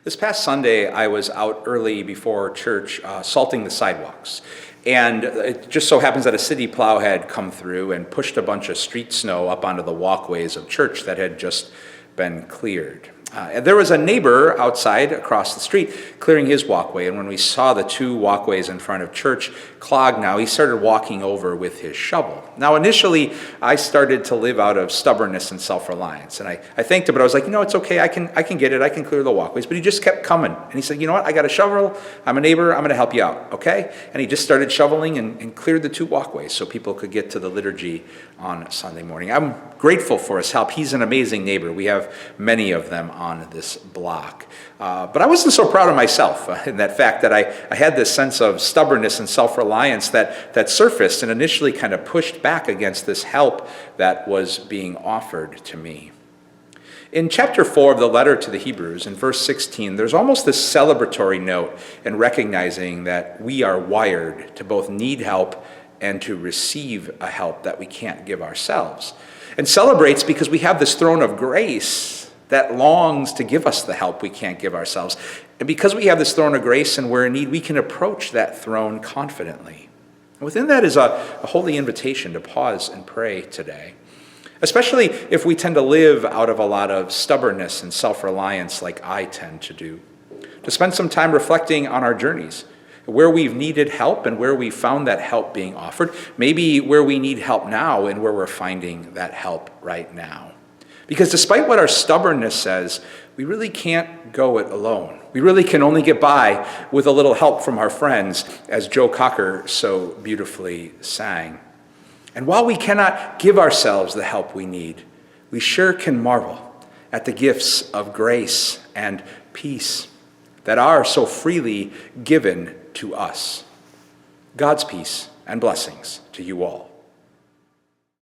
This past Sunday, I was out early before church salting the sidewalks. And it just so happens that a city plow had come through and pushed a bunch of street snow up onto the walkways of church that had just been cleared. And there was a neighbor outside across the street clearing his walkway. And when we saw the two walkways in front of church clogged now, he started walking over with his shovel. Now, initially, I started to live out of stubbornness and self-reliance. And I thanked him, but I was like, it's okay. I can get it. I can clear the walkways. But he just kept coming. And he said, you know what? I got a shovel. I'm a neighbor. I'm going to help you out. Okay? And he just started shoveling and cleared the two walkways so people could get to the liturgy on Sunday morning. I'm grateful for his help. He's an amazing neighbor. We have many of them on this block. But I wasn't so proud of myself in that fact that I had this sense of stubbornness and self-reliance that surfaced and initially kind of pushed back against this help that was being offered to me. In chapter 4 of the letter to the Hebrews, in verse 16, there's almost this celebratory note in recognizing that we are wired to both need help and to receive a help that we can't give ourselves. And celebrates because we have this throne of grace that longs to give us the help we can't give ourselves. And because we have this throne of grace and we're in need, we can approach that throne confidently. And within that is a holy invitation to pause and pray today, especially if we tend to live out of a lot of stubbornness and self-reliance like I tend to do. To spend some time reflecting on our journeys, where we've needed help and where we found that help being offered, maybe where we need help now and where we're finding that help right now. Because despite what our stubbornness says, we really can't go it alone. We really can only get by with a little help from our friends, as Joe Cocker so beautifully sang. And while we cannot give ourselves the help we need, we sure can marvel at the gifts of grace and peace that are so freely given to us. God's peace and blessings to you all.